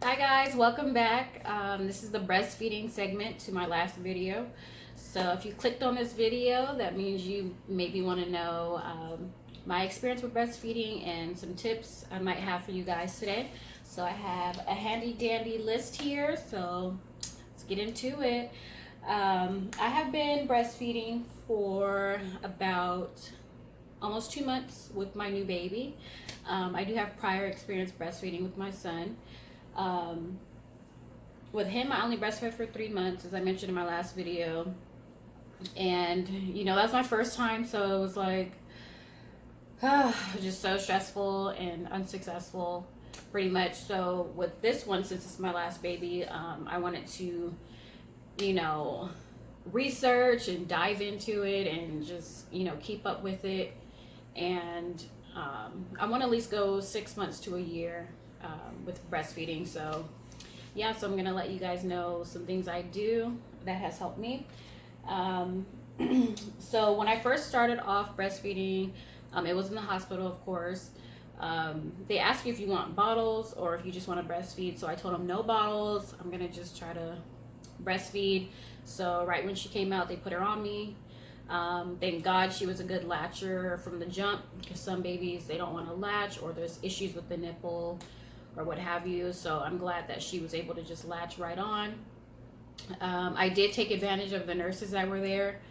Hi guys, welcome back. This is the breastfeeding segment to my last video. So if you clicked on this video, that means you maybe want to know my experience with breastfeeding and some tips I might have for you guys today. So I have a handy dandy list here, so let's get into it. I have been breastfeeding for about almost 2 months with my new baby. I do have prior experience breastfeeding with my son. Um, with him, I only breastfed for 3 months, as I mentioned in my last video. And, that's my first time, so it was like, just so stressful and unsuccessful, pretty much. So, with this one, since it's my last baby, I wanted to, you know, research and dive into it and just, keep up with it. And I want to at least go 6 months to a year with breastfeeding. So yeah, so I'm gonna let you guys know some things I do that has helped me. Um, so when I first started off breastfeeding, it was in the hospital, of course. They ask you if you want bottles or if you just want to breastfeed. So I told them no bottles. I'm gonna just try to breastfeed. So right when she came out, they put her on me. Thank God she was a good latcher from the jump, because some babies, they don't want to latch, or there's issues with the nipple or what have you. So I'm glad that she was able to just latch right on. I did take advantage of the nurses that were there.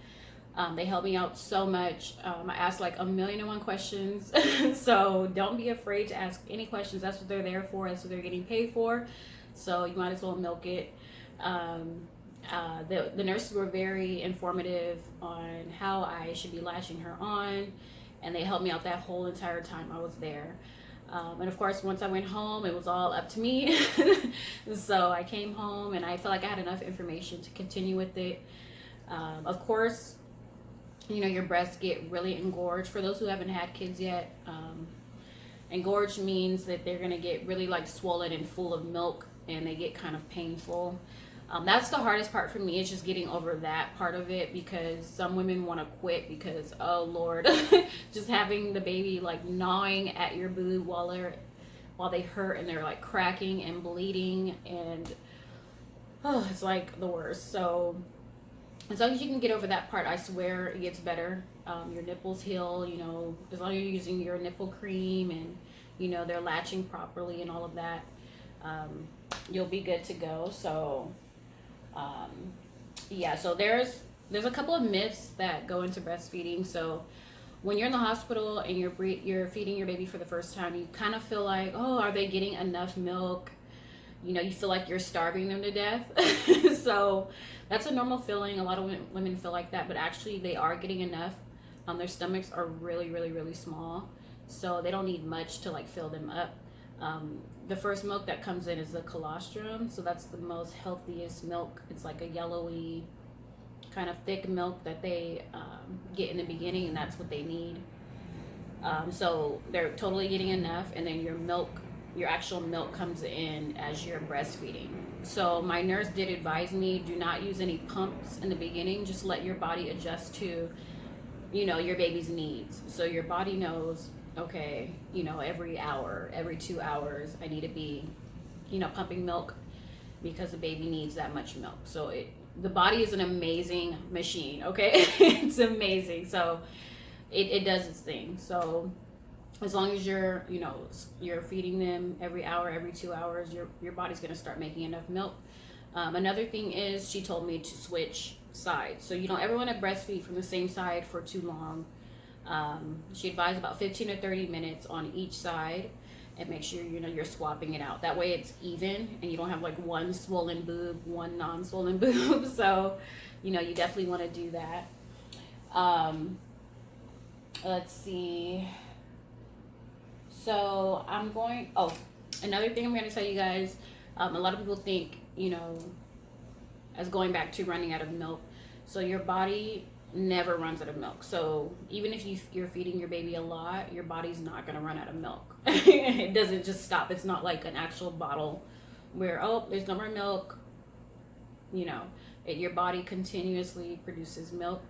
They helped me out so much. I asked like 1,000,001 questions. So don't be afraid to ask any questions. That's what they're there for. That's what they're getting paid for. So you might as well milk it. The nurses were very informative on how I should be latching her on, and they helped me out that whole entire time I was there. And of course, once I went home, it was all up to me. So I came home and I felt like I had enough information to continue with it. Of course, your breasts get really engorged. For those who haven't had kids yet, engorged means that they're going to get really like swollen and full of milk, and they get kind of painful. That's the hardest part for me, is just getting over that part of it, because some women want to quit because, oh Lord, just having the baby like gnawing at your boob while they hurt and they're like cracking and bleeding, and it's like the worst. So as long as you can get over that part, I swear it gets better. Your nipples heal, as long as you're using your nipple cream and they're latching properly and all of that, you'll be good to go. So yeah, so there's a couple of myths that go into breastfeeding. So when you're in the hospital and you're feeding your baby for the first time, you kind of feel like, oh, are they getting enough milk? You feel like you're starving them to death. So that's a normal feeling. A lot of women feel like that, but actually they are getting enough. Their stomachs are really, really, really small, so they don't need much to like fill them up. The first milk that comes in is the colostrum, so that's the most healthiest milk. It's like a yellowy, kind of thick milk that they get in the beginning, and that's what they need. So they're totally getting enough, and then your actual milk comes in as you're breastfeeding. So my nurse did advise me, do not use any pumps in the beginning. Just let your body adjust to, your baby's needs. So your body knows, okay, every hour, every 2 hours, I need to be, pumping milk, because the baby needs that much milk. So the body is an amazing machine, okay? It's amazing. So it does its thing. So as long as you're feeding them every hour, every 2 hours, your body's going to start making enough milk. Another thing is, she told me to switch sides. So you don't ever want to breastfeed from the same side for too long. She advised about 15 to 30 minutes on each side, and make sure you're swapping it out. That way it's even, and you don't have like one swollen boob, one non-swollen boob. So you definitely want to do that. Let's see. So another thing I'm going to tell you guys, a lot of people think, as going back to running out of milk. So your body never runs out of milk. So even if you're feeding your baby a lot, your body's not going to run out of milk. It doesn't just stop. It's not like an actual bottle where, oh, there's no more milk. Your body continuously produces milk.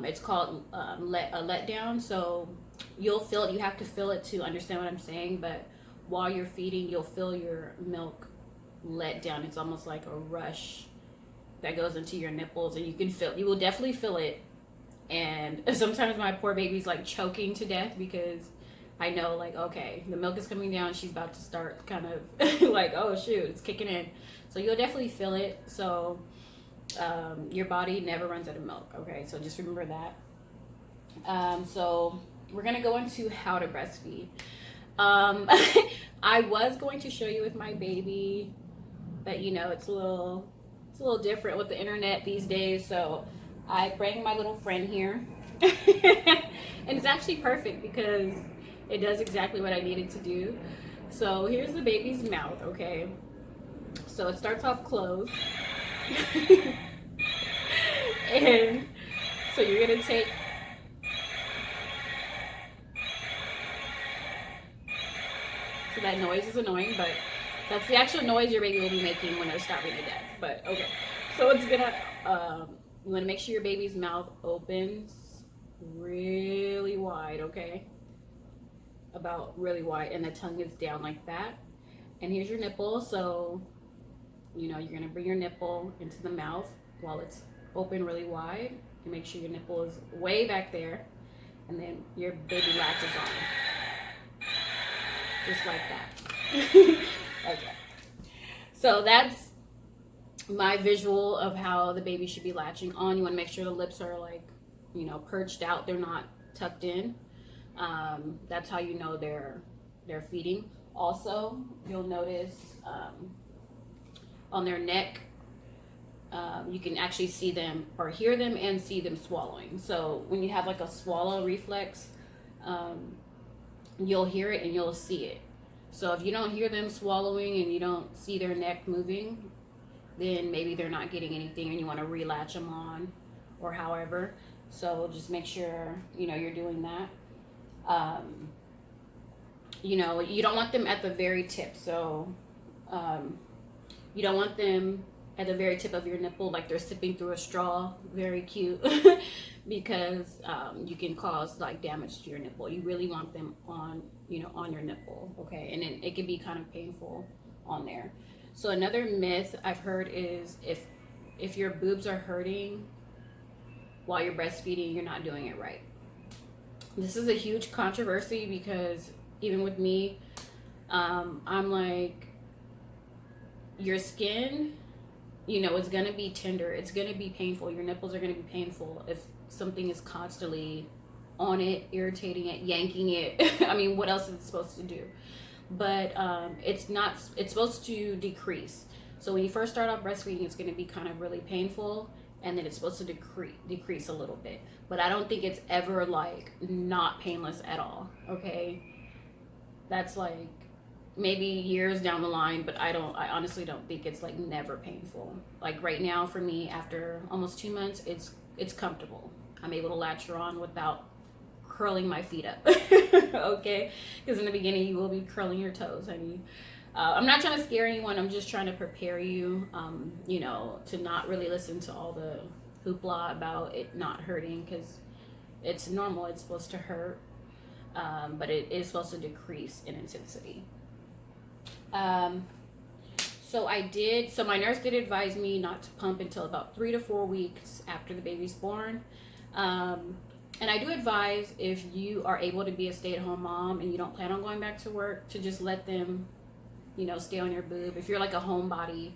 It's called a letdown. So you'll feel it. You have to feel it to understand what I'm saying. But while you're feeding, you'll feel your milk let down. It's almost like a rush that goes into your nipples, and you will definitely feel it. And sometimes my poor baby's like choking to death because I know, like, okay, the milk is coming down. She's about to start kind of like, oh shoot, it's kicking in. So you'll definitely feel it. So your body never runs out of milk. Okay, so just remember that. So we're gonna go into how to breastfeed. I was going to show you with my baby, but you know, it's a little different with the internet these days. So I bring my little friend here, and it's actually perfect because it does exactly what I needed to do. So here's the baby's mouth. Okay, so it starts off closed, and so you're gonna take. So that noise is annoying, but that's the actual noise your baby will be making when they're starving to death. But okay, so it's gonna, you wanna make sure your baby's mouth opens really wide, okay? About really wide, and the tongue is down like that. And here's your nipple, so, you know, you're gonna bring your nipple into the mouth while it's open really wide. And make sure your nipple is way back there, and then your baby latches on. Just like that. Okay. So that's my visual of how the baby should be latching on. You want to make sure the lips are like, you know, perched out. They're not tucked in. That's how you know they're feeding. Also, you'll notice on their neck, you can actually see them or hear them and see them swallowing. So when you have like a swallow reflex, you'll hear it and you'll see it. So if you don't hear them swallowing and you don't see their neck moving, then maybe they're not getting anything and you want to relatch them on or however. So just make sure, you know, you're doing that. You know, you don't want them at the very tip. So you don't want them at the very tip of your nipple like they're sipping through a straw. Very cute. Because you can cause like damage to your nipple. You really want them on, you know, on your nipple, okay? And then it can be kind of painful on there. So another myth I've heard is if your boobs are hurting while you're breastfeeding, you're not doing it right. This is a huge controversy because even with me, I'm like, your skin, you know, it's gonna be tender, it's gonna be painful, your nipples are gonna be painful if something is constantly on it, irritating it, yanking it. I mean, what else is it supposed to do? But it's supposed to decrease. So when you first start off breastfeeding, it's going to be kind of really painful, and then it's supposed to decrease a little bit. But I don't think it's ever like not painless at all, okay? That's like maybe years down the line, but I honestly don't think it's like never painful. Like right now for me, after almost 2 months, it's comfortable. I'm able to latch her on without curling my feet up. Okay, because in the beginning you will be curling your toes, honey. I'm not trying to scare anyone. I'm just trying to prepare you, you know, to not really listen to all the hoopla about it not hurting, because it's normal. It's supposed to hurt, but it is supposed to decrease in intensity. So my nurse did advise me not to pump until about 3 to 4 weeks after the baby's born. And I do advise, if you are able to be a stay-at-home mom and you don't plan on going back to work, to just let them, you know, stay on your boob. If you're like a homebody,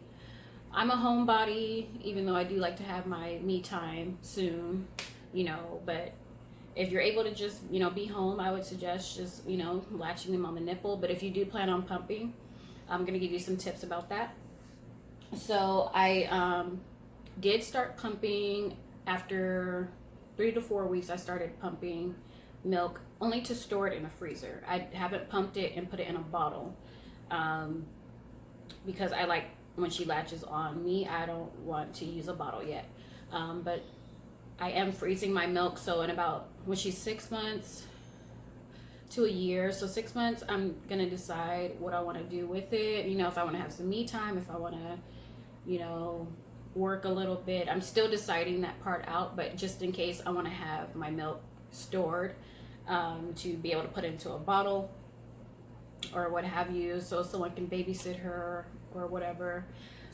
I'm a homebody, even though I do like to have my me time soon, you know, but if you're able to just, you know, be home, I would suggest just, you know, latching them on the nipple. But if you do plan on pumping, I'm going to give you some tips about that. So I did start pumping after 3 to 4 weeks. I started pumping milk only to store it in a freezer. I haven't pumped it and put it in a bottle because I like, when she latches on me, I don't want to use a bottle yet. But I am freezing my milk. So in about, when she's 6 months to a year, so 6 months, I'm gonna decide what I want to do with it. You know, if I want to have some me time, if I want to, you know, work a little bit. I'm still deciding that part out, but just in case, I want to have my milk stored to be able to put into a bottle. or what have you, so someone can babysit her or whatever.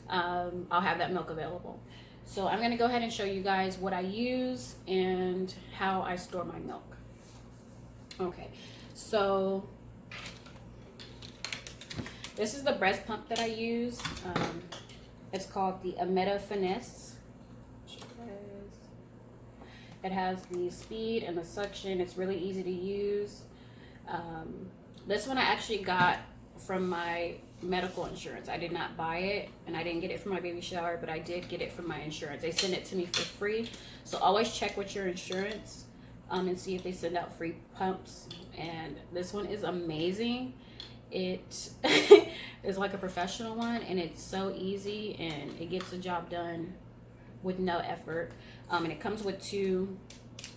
I'll have that milk available. So I'm going to go ahead and show you guys what I use and how I store my milk. Okay, so this is the breast pump that I use. It's called the Ameta Finesse. It has the speed and the suction. It's really easy to use. This one I actually got from my medical insurance. I did not buy it, and I didn't get it for my baby shower, but I did get it from my insurance. They sent it to me for free. So always check with your insurance and see if they send out free pumps. And this one is amazing. It is like a professional one, and it's so easy, and it gets the job done with no effort. And it comes with two.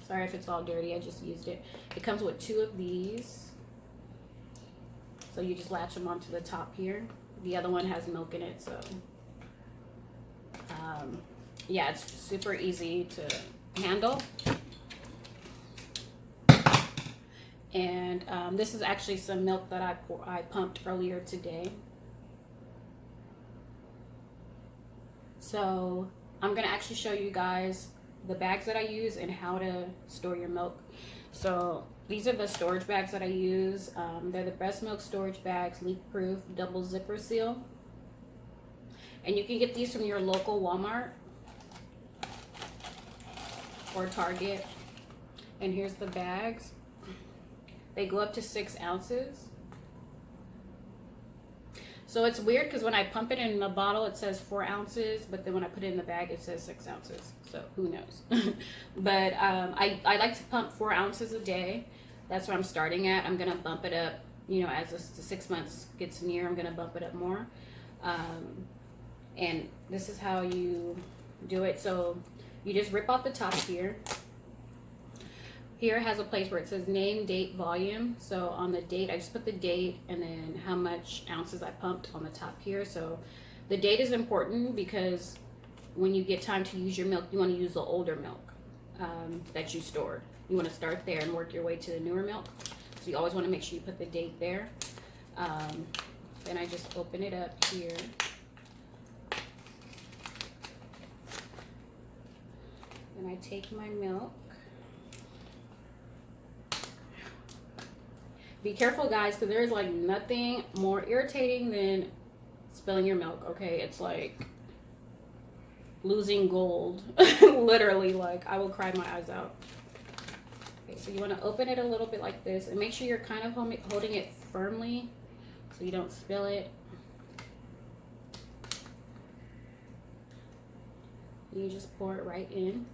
Sorry if it's all dirty, I just used it. It comes with two of these. So you just latch them onto the top here. The other one has milk in it, so yeah, it's super easy to handle. And this is actually some milk that I pumped earlier today. So I'm gonna actually show you guys the bags that I use and how to store your milk. So these are the storage bags that I use. They're the breast milk storage bags, leak proof, double zipper seal. And you can get these from your local Walmart or Target. And here's the bags. They go up to 6 ounces. So it's weird because when I pump it in the bottle, it says 4 ounces, but then when I put it in the bag, it says 6 ounces. So who knows? But I like to pump 4 ounces a day. That's where I'm starting at. I'm gonna bump it up, you know, as the 6 months gets near, I'm gonna bump it up more. And this is how you do it. So you just rip off the top here. Here it has a place where it says name, date, volume. So on the date, I just put the date and then how much ounces I pumped on the top here. So the date is important because when you get time to use your milk, you want to use the older milk that you stored. You want to start there and work your way to the newer milk. So you always want to make sure you put the date there. Then I just open it up here. And I take my milk. Be careful, guys, because there's like nothing more irritating than spilling your milk, okay? It's like losing gold. Literally, like I will cry my eyes out. Okay, so you want to open it a little bit like this and make sure you're kind of holding it firmly so you don't spill it. You just pour it right in.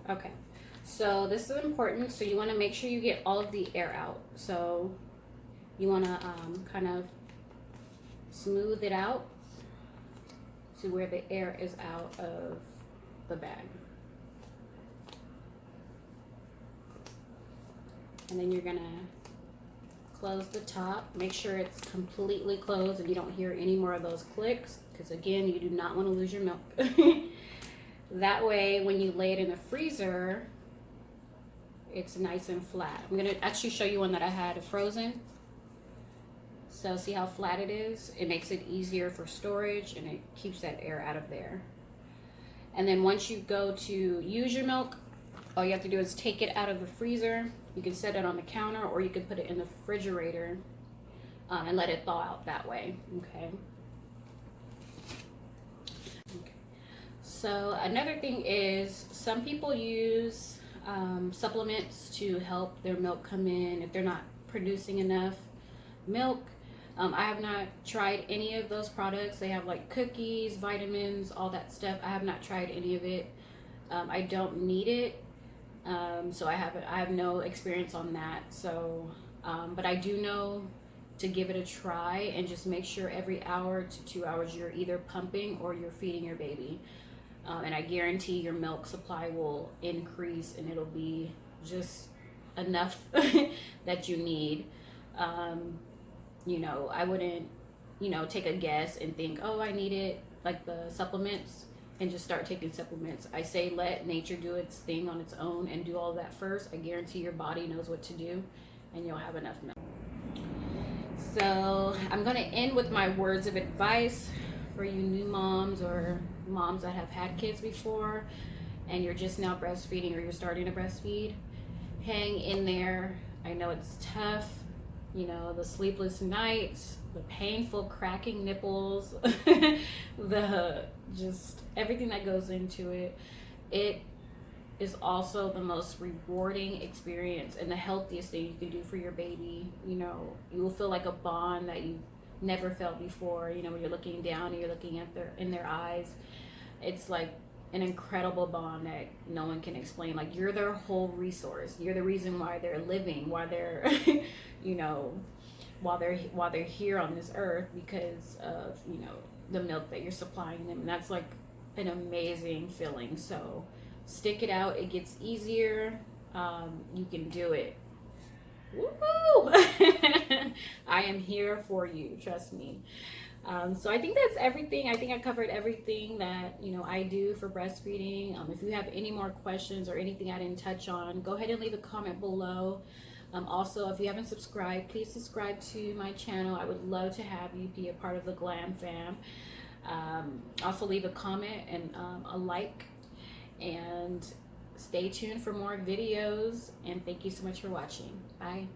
Okay, so this is important. So you want to make sure you get all of the air out. So you want to kind of smooth it out to where the air is out of the bag. And then you're gonna close the top. Make sure it's completely closed and you don't hear any more of those clicks, because again, you do not want to lose your milk. That way, when you lay it in the freezer, it's nice and flat. I'm gonna actually show you one that I had frozen. So see how flat it is? It makes it easier for storage and it keeps that air out of there. And then once you go to use your milk, all you have to do is take it out of the freezer. You can set it on the counter or you can put it in the refrigerator and let it thaw out that way, okay? So another thing is some people use supplements to help their milk come in if they're not producing enough milk. I have not tried any of those products. They have like cookies, vitamins, all that stuff. I have not tried any of it. I don't need it. So I have no experience on that. So, but I do know to give it a try and just make sure every hour to 2 hours you're either pumping or you're feeding your baby. And I guarantee your milk supply will increase and it'll be just enough that you need. You know, I wouldn't, you know, take a guess and think, oh, I need it, like the supplements, and just start taking supplements. I say let nature do its thing on its own and do all that first. I guarantee your body knows what to do, and you'll have enough milk. So I'm going to end with my words of advice for you new moms or moms that have had kids before and you're just now breastfeeding or you're starting to breastfeed. Hang in there. I know it's tough, you know, the sleepless nights, the painful cracking nipples, the just everything that goes into it. It is also the most rewarding experience and the healthiest thing you can do for your baby. You know, you will feel like a bond that you never felt before. You know, when you're looking down and you're looking at their eyes, it's like an incredible bond that no one can explain. Like, you're their whole resource. You're the reason why they're living, why they're you know, while they're here on this earth, because of, you know, the milk that you're supplying them. And that's like an amazing feeling. So stick it out. It gets easier. You can do it. Woo! I am here for you, trust me. So I think that's everything. I think I covered everything that, you know, I do for breastfeeding. If you have any more questions or anything I didn't touch on, go ahead and leave a comment below. Also, if you haven't subscribed, please subscribe to my channel. I would love to have you be a part of the Glam Fam. Also leave a comment and a like, and stay tuned for more videos, and thank you so much for watching. Bye.